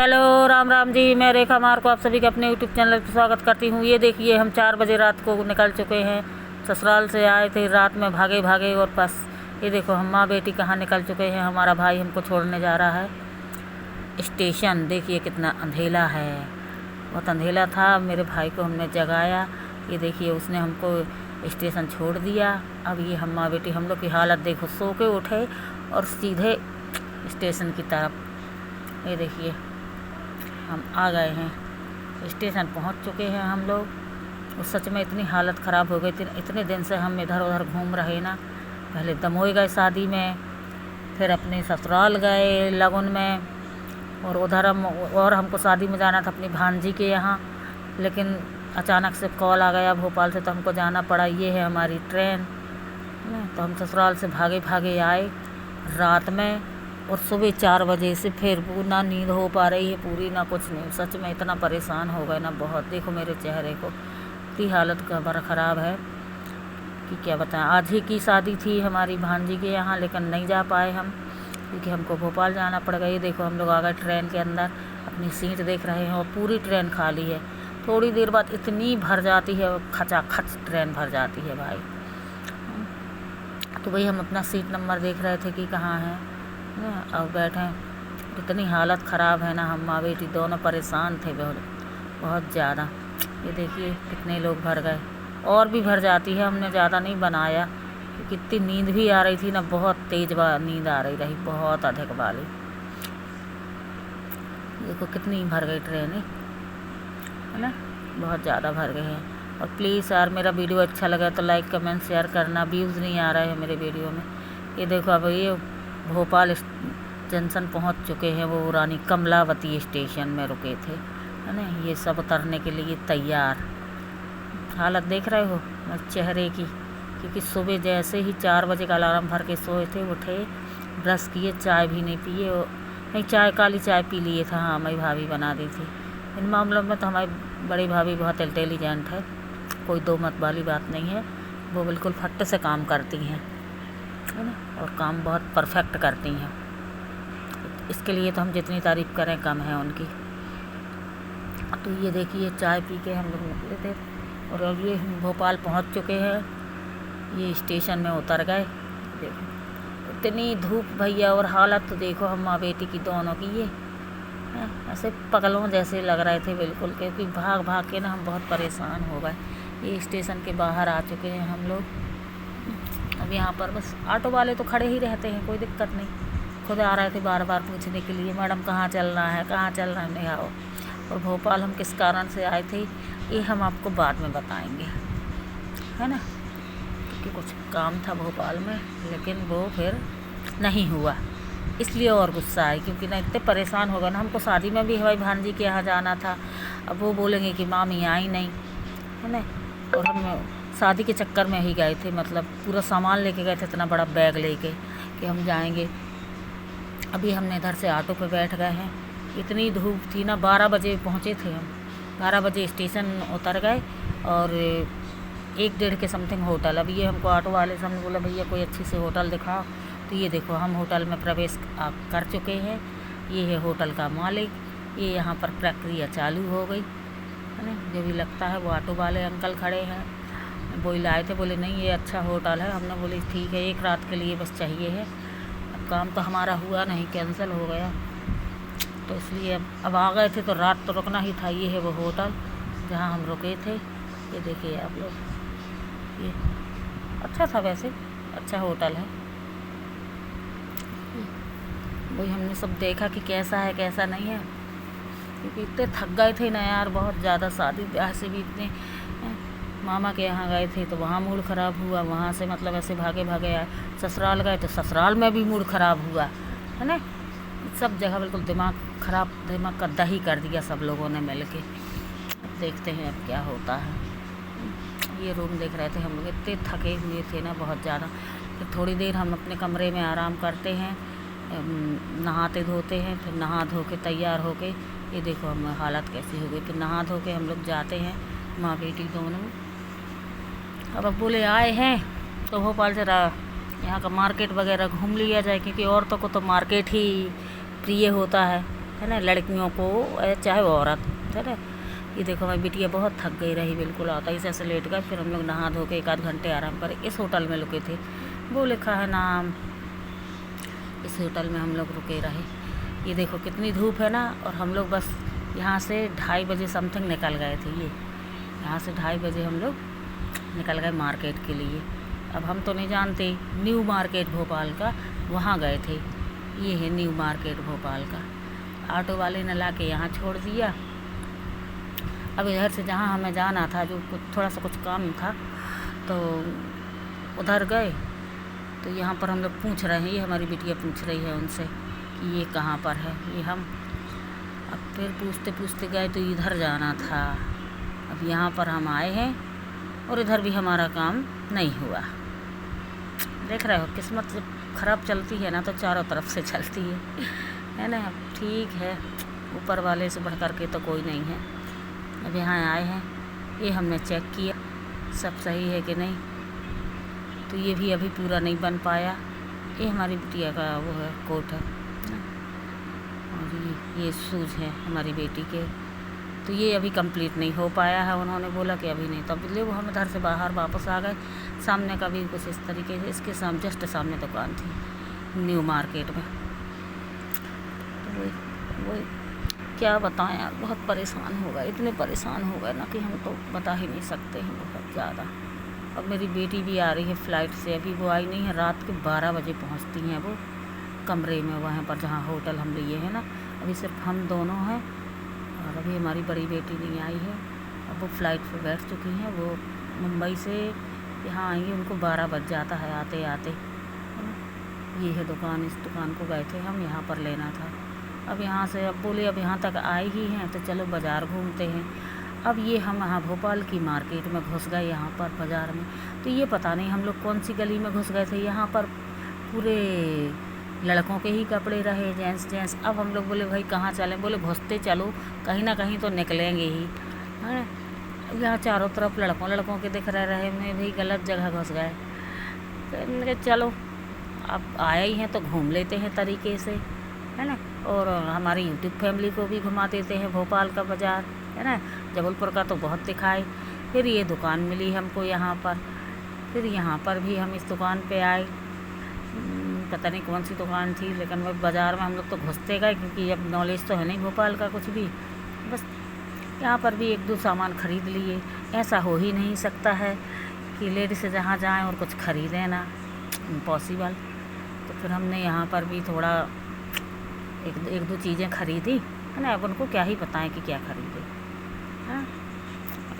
Hello Ram Ram ji, मैं रेखा मार को आप सभी के अपने यूट्यूब चैनल पर स्वागत करती हूँ। ये देखिए, हम 4 बजे रात को निकल चुके हैं। ससुराल से आए थे रात में भागे भागे, और बस ये देखो हम माँ बेटी कहाँ निकल चुके हैं। हमारा भाई हमको छोड़ने जा रहा है स्टेशन। देखिए कितना अंधेला है, बहुत अंधेला था। मेरे भाई को हमने जगाया, ये देखिए उसने हमको स्टेशन छोड़ दिया। अब ये हम माँ बेटी, हम लोग की हालत देखो, सो के उठे और सीधे स्टेशन की तरफ। ये देखिए हम आ गए हैं, स्टेशन पहुंच चुके हैं हम लोग। उस सच में इतनी हालत ख़राब हो गई थी। इतने दिन से हम इधर उधर घूम रहे ना। पहले दमोई गए शादी में, फिर अपने ससुराल गए लगन में, और उधर हमको शादी में जाना था अपनी भांजी के यहाँ। लेकिन अचानक से कॉल आ गया भोपाल से, तो हमको जाना पड़ा। ये है हमारी ट्रेन। तो हम ससुराल से भागे भागे आए रात में, और सुबह 4 बजे से फिर ना नींद हो पा रही है पूरी, ना कुछ नहीं। सच में इतना परेशान हो गए ना बहुत। देखो मेरे चेहरे को, इतनी हालत का ख़राब है कि क्या बताएं। आज ही की शादी थी हमारी भांजी के यहाँ, लेकिन नहीं जा पाए हम, क्योंकि हमको भोपाल जाना पड़ गया। ये देखो हम लोग आ गए ट्रेन के अंदर, अपनी सीट देख रहे हैं, और पूरी ट्रेन खाली है। थोड़ी देर बाद इतनी भर जाती है, खचाखच ट्रेन भर जाती है भाई। तो भाई हम अपना सीट नंबर देख रहे थे कि कहाँ है, अब बैठे। इतनी हालत ख़राब है ना, हम माँ बेटी दोनों परेशान थे बहुत बहुत ज़्यादा। ये देखिए कितने लोग भर गए, और भी भर जाती है। हमने ज़्यादा नहीं बनाया क्योंकि इतनी नींद भी आ रही थी ना, बहुत तेज़ नींद आ रही रही, बहुत अधिक वाली। देखो कितनी भर गई ट्रेन है ना, बहुत ज़्यादा भर गए हैं। और प्लीज़ यार, मेरा वीडियो अच्छा लगा तो लाइक कमेंट शेयर करना। व्यूज़ नहीं आ रहे हैं मेरे वीडियो में। ये देखो अब ये भोपाल जंक्शन पहुंच चुके हैं। वो रानी कमलावती स्टेशन में रुके थे, है ना। ये सब उतरने के लिए तैयार। हालत देख रहे हो चेहरे की, क्योंकि सुबह जैसे ही 4 बजे का अलार्म भर के सोए थे, उठे, ब्रश किए, चाय भी नहीं पिए। नहीं, चाय काली चाय पी लिए था। हाँ, हमारी भाभी बना दी थी। इन मामलों में तो हमारी बड़ी भाभी बहुत इंटेलिजेंट है, कोई दो मत वाली बात नहीं है। वो बिल्कुल फट्टे से काम करती हैं, है ना, और काम बहुत परफेक्ट करती हैं। इसके लिए तो हम जितनी तारीफ़ करें कम है उनकी। तो ये देखिए चाय पी के हम लोग निकले थे, और अब ये हम भोपाल पहुंच चुके हैं। ये स्टेशन में उतर गए। देखो इतनी धूप भैया, और हालत तो देखो हम माँ बेटी की दोनों की। ये ऐसे पगलों जैसे लग रहे थे बिल्कुल, क्योंकि भाग भाग के ना हम बहुत परेशान हो गए। ये स्टेशन के बाहर आ चुके हैं हम लोग। अब यहाँ पर बस ऑटो वाले तो खड़े ही रहते हैं, कोई दिक्कत नहीं। खुद आ रहे थे बार बार पूछने के लिए, मैडम कहाँ चलना है, कहाँ चलना है, नहीं आओ। और भोपाल हम किस कारण से आए थे ये हम आपको बाद में बताएंगे, है ना, क्योंकि कुछ काम था भोपाल में, लेकिन वो फिर नहीं हुआ, इसलिए और गुस्सा है। क्योंकि ना इतने परेशान हो गए ना। हमको शादी में भी हमारी भांजी के यहाँ जाना था। अब वो बोलेंगे कि मामी आई नहीं, है ना। और हम शादी के चक्कर में ही गए थे, मतलब पूरा सामान लेके गए थे, इतना बड़ा बैग लेके कि हम जाएंगे। अभी हमने इधर से ऑटो पे बैठ गए हैं। इतनी धूप थी ना, 12 बजे पहुँचे थे हम। 12 बजे स्टेशन उतर गए, और 1 डेढ़ के समथिंग होटल। अब ये हमको ऑटो वाले से हमने बोला भैया कोई अच्छी से होटल दिखाओ। तो ये देखो हम होटल में प्रवेश कर चुके हैं। ये है होटल का मालिक। ये यहाँ पर प्रक्रिया चालू हो गई, है ना। जो भी लगता है वो ऑटो वाले अंकल खड़े हैं, वो लाए थे। बोले नहीं ये अच्छा होटल है। हमने बोली ठीक है, 1 रात के लिए बस चाहिए है। अब काम तो हमारा हुआ नहीं, कैंसिल हो गया, तो इसलिए अब आ गए थे, तो रात तो रुकना ही था। ये है वो होटल जहाँ हम रुके थे। ये देखिए आप लोग, ये अच्छा था, वैसे अच्छा होटल है। वही हमने सब देखा कि कैसा है कैसा नहीं है, क्योंकि इतने थक गए थे ना यार, बहुत ज़्यादा। शादी ब्याह से भी इतने, मामा के यहाँ गए थे तो वहाँ मूड ख़राब हुआ, वहाँ से मतलब ऐसे भागे भागे आए। ससुराल गए तो ससुराल में भी मूड ख़राब हुआ, है ना। सब जगह बिल्कुल दिमाग ख़राब, दिमाग का दही कर दिया सब लोगों ने मिल के। देखते हैं अब क्या होता है। ये रूम देख रहे थे हम लोग, इतने थके हुए थे ना बहुत ज़्यादा। फिर थोड़ी देर हम अपने कमरे में आराम करते हैं, नहाते धोते हैं, फिर नहा धो के तैयार हो के, ये देखो हम हालत कैसी हो गई। फिर नहा धो के हम लोग जाते हैं माँ बेटी दोनों। अब बोले आए हैं तो भोपाल जरा यहाँ का मार्केट वगैरह घूम लिया जाए, क्योंकि औरतों को तो मार्केट ही प्रिय होता है है ना, लड़कियों को चाहे औरत, है ना। ये देखो हमारी बिटिया बहुत थक गई रही, बिल्कुल आता ही ऐसे लेट गए। फिर हम लोग नहा धो के 1 आध घंटे आराम करे। इस होटल में रुके थे, वो लिखा है नाम, इस होटल में हम लोग रुके रहे। ये देखो कितनी धूप है ना, और हम लोग बस यहाँ से 2:30 बजे समथिंग निकल गए थे। ये यहाँ से 2:30 बजे हम लोग निकल गए मार्केट के लिए। अब हम तो नहीं जानते, न्यू मार्केट भोपाल का, वहाँ गए थे। ये है न्यू मार्केट भोपाल का। ऑटो वाले ने ला के यहाँ छोड़ दिया। अब इधर से जहाँ हमें जाना था, जो थोड़ा सा कुछ काम था, तो उधर गए। तो यहाँ पर हम लोग पूछ रहे हैं, ये हमारी बिटिया पूछ रही है उनसे कि ये कहाँ पर है। ये हम अब फिर पूछते पूछते गए तो इधर जाना था। अब यहाँ पर हम आए हैं और इधर भी हमारा काम नहीं हुआ। देख रहे हो, किस्मत जब ख़राब चलती है ना तो चारों तरफ से चलती है ना। ठीक है, ऊपर वाले से बढ़ कर के तो कोई नहीं है। अब यहाँ आए हैं, ये हमने चेक किया सब सही है कि नहीं, तो ये भी अभी पूरा नहीं बन पाया। ये हमारी बिटिया का वो है, कोट है, और ये शूज़ हैं हमारी बेटी के, तो ये अभी कंप्लीट नहीं हो पाया है। उन्होंने बोला कि अभी नहीं, तब ले वो हम इधर से बाहर वापस आ गए। सामने का भी कुछ इस तरीके से, इसके सामने जस्ट सामने दुकान थी न्यू मार्केट में। तो वही क्या बताएं यार, बहुत परेशान हो गए, इतने परेशान हो गए ना कि हम तो बता ही नहीं सकते हैं, बहुत ज़्यादा। अब मेरी बेटी भी आ रही है फ़्लाइट से, अभी वो आई नहीं है। रात के 12 बजे पहुंचती हैं वो कमरे में, वहाँ पर जहाँ होटल हम लिए हैं ना। अभी सिर्फ हम दोनों हैं, और अभी हमारी बड़ी बेटी नहीं आई है। अब वो फ़्लाइट पर बैठ चुकी हैं, वो मुंबई से यहाँ आएंगी, उनको 12 बज जाता है आते आते, है ना। ये है दुकान, इस दुकान को गए थे हम, यहाँ पर लेना था। अब यहाँ से अब बोले अब यहाँ तक आए ही हैं तो चलो बाज़ार घूमते हैं। अब ये हम यहाँ भोपाल की मार्केट में घुस गए, यहाँ पर बाज़ार में। तो ये पता नहीं हम लोग कौन सी गली में घुस गए थे, यहाँ पर पूरे लड़कों के ही कपड़े रहे, जेंट्स। अब हम लोग बोले भाई कहाँ चलें, बोले घुसते चलो, कहीं ना कहीं तो निकलेंगे ही, है। यहाँ चारों तरफ लड़कों के दिख रहे मैं भाई गलत जगह घुस गए। तो चलो अब आए ही हैं तो घूम लेते हैं तरीके से, है ना। और हमारी यूट्यूब फैमिली को भी घुमा देते हैं भोपाल का बाज़ार, है ना। जबलपुर का तो बहुत दिखाए। फिर ये दुकान मिली हमको यहाँ पर, फिर यहाँ पर भी हम इस दुकान पे आए। पता नहीं कौन सी दुकान थी, लेकिन वो बाज़ार में हम लोग तो घुसते गए, क्योंकि अब नॉलेज तो है नहीं भोपाल का कुछ भी। बस यहाँ पर भी 1-2 सामान ख़रीद लिए। ऐसा हो ही नहीं सकता है कि लेडीज़ जहाँ जाएँ और कुछ ख़रीदें ना, इम्पॉसिबल। तो फिर हमने यहाँ पर भी थोड़ा एक दो चीज़ें ख़रीदी, है ना। अब उनको क्या ही बताएं कि क्या ख़रीदे, हाँ।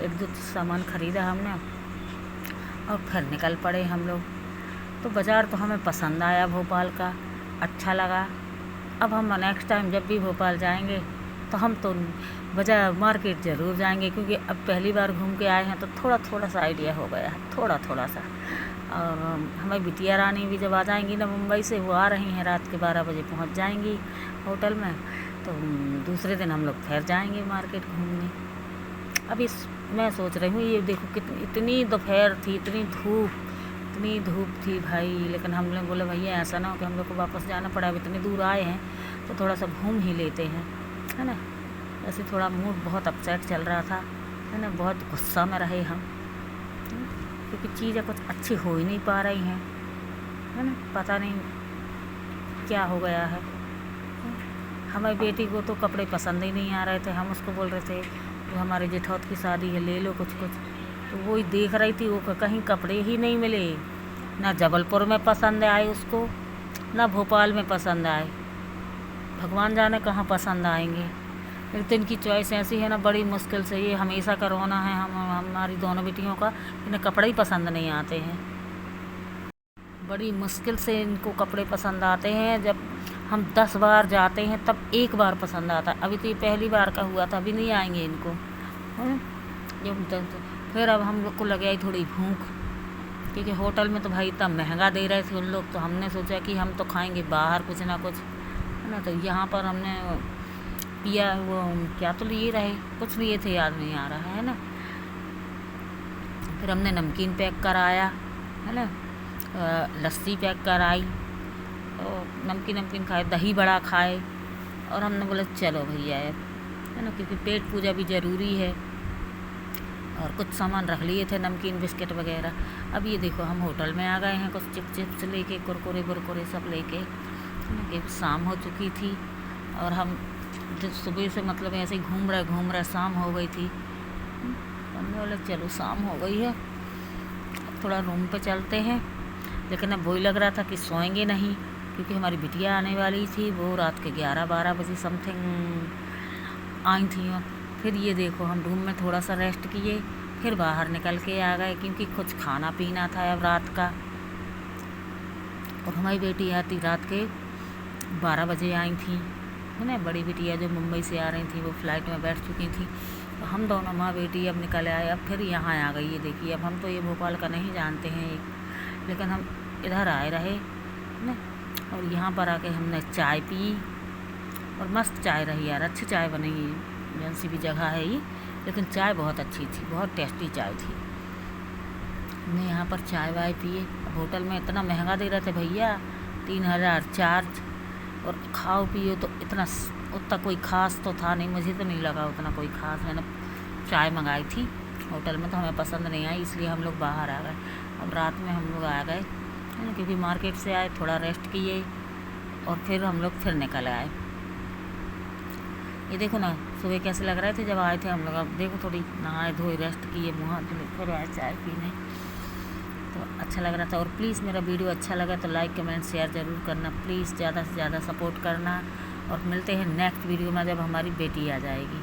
1-2 सामान ख़रीदा हमने और फिर निकल पड़े हम लोग। तो बाज़ार तो हमें पसंद आया भोपाल का, अच्छा लगा। अब हम नेक्स्ट टाइम जब भी भोपाल जाएंगे तो हम तो बाज़ार मार्केट ज़रूर जाएंगे, क्योंकि अब पहली बार घूम के आए हैं तो थोड़ा सा आइडिया हो गया है, थोड़ा सा। और हमारी बिटिया रानी भी जब आ जाएंगी ना मुंबई से, वो आ रही हैं, रात के 12 बजे पहुंच जाएंगी होटल में, तो दूसरे दिन हम लोग फिर जाएंगे मार्केट घूमने। अब मैं सोच रही हूँ, ये देखो कितनी इतनी दोपहर थी, इतनी धूप थी भाई। लेकिन हमने बोले भैया ऐसा ना हो कि हम लोग को वापस जाना पड़ा, अब इतनी दूर आए हैं तो थोड़ा सा घूम ही लेते हैं, है ना। ऐसे थोड़ा मूड बहुत अपसेट चल रहा था, है ना, बहुत गुस्सा में रहे हम, क्योंकि चीज़ें कुछ अच्छी हो ही नहीं पा रही हैं, है ना। पता नहीं क्या हो गया है। हमारी बेटी को तो कपड़े पसंद ही नहीं आ रहे थे। हम उसको बोल रहे थे जो हमारे जेठौत की शादी है, ले लो कुछ, तो वो ही देख रही थी, वो कहीं कपड़े ही नहीं मिले। ना जबलपुर में पसंद आए उसको, ना भोपाल में पसंद आए, भगवान जाने कहाँ पसंद आएंगे। एक तो इनकी चॉइस ऐसी है ना, बड़ी मुश्किल से, ये हमेशा का रोना है हमारी दोनों बेटियों का, इन्हें कपड़े ही पसंद नहीं आते हैं। बड़ी मुश्किल से इनको कपड़े पसंद आते हैं। जब हम 10 बार जाते हैं तब 1 बार पसंद आता है। अभी तो ये पहली बार का हुआ था, अभी नहीं आएंगे इनको, जब फिर अब हम लोग को लगे आई थोड़ी भूख, क्योंकि होटल में तो भाई इतना महंगा दे रहे थे उन लोग, तो हमने सोचा कि हम तो खाएंगे बाहर कुछ ना कुछ, है ना। तो यहाँ पर हमने पिया, वो क्या तो लिए रहे, कुछ लिए थे याद नहीं आ रहा है ना। फिर हमने नमकीन पैक कराया, है ना, लस्सी पैक कराई, और नमकीन खाए, दही बड़ा खाए, और हमने बोला चलो भैया है ना, क्योंकि पेट पूजा भी ज़रूरी है। और कुछ सामान रख लिए थे, नमकीन बिस्किट वगैरह। अब ये देखो हम होटल में आ गए हैं, कुछ चिप्स लेके, कुरकुरे बुरकुरे सब लेके, कि शाम हो चुकी थी। और हम सुबह से मतलब ऐसे ही घूम रहे शाम हो गई थी। हमने बोला चलो शाम हो गई है, अब थोड़ा रूम पे चलते हैं। लेकिन अब वही लग रहा था कि सोएंगे नहीं, क्योंकि हमारी बिटिया आने वाली थी, वो रात के 11-12 बजे समथिंग आई थी। और फिर ये देखो हम रूम में थोड़ा सा रेस्ट किए, फिर बाहर निकल के आ गए, क्योंकि कुछ खाना पीना था अब रात का। और हमारी बेटी आती रात के 12 बजे आई थी, है ना। बड़ी बिटिया जो मुंबई से आ रही थी, वो फ्लाइट में बैठ चुकी थी। तो हम दोनों माँ बेटी अब निकल आए। अब फिर यहाँ आ गई, ये देखिए। अब हम तो ये भोपाल का नहीं जानते हैं, लेकिन हम इधर आए रहे ना। और यहाँ पर आके हमने चाय पी, और मस्त चाय रही यार, अच्छी चाय बनी। जौन सी भी जगह है ये, लेकिन चाय बहुत अच्छी थी, बहुत टेस्टी चाय थी। हमने यहाँ पर चाय वाय पिए। होटल में इतना महंगा दे रहे थे भैया, 3000 चार्ज, और खाओ पियो तो उतना कोई ख़ास तो था नहीं, मुझे तो नहीं लगा उतना कोई ख़ास। मैंने चाय मंगाई थी होटल में, तो हमें पसंद नहीं आई, इसलिए हम लोग बाहर आ गए। अब रात में हम लोग आ गए, है ना, क्योंकि मार्केट से आए, थोड़ा रेस्ट किए, और फिर हम लोग फिर निकल आए। ये देखो ना, सुबह कैसे लग रहे थे जब आए थे हम लोग। अब देखो थोड़ी नहाए धोए, रेस्ट किए, मुँह हाथ धुले, फिर आए चाय पीने, तो अच्छा लग रहा था। और प्लीज़ मेरा वीडियो अच्छा लगा तो लाइक कमेंट शेयर ज़रूर करना, प्लीज़ ज़्यादा से ज़्यादा सपोर्ट करना। और मिलते हैं नेक्स्ट वीडियो में, जब हमारी बेटी आ जाएगी।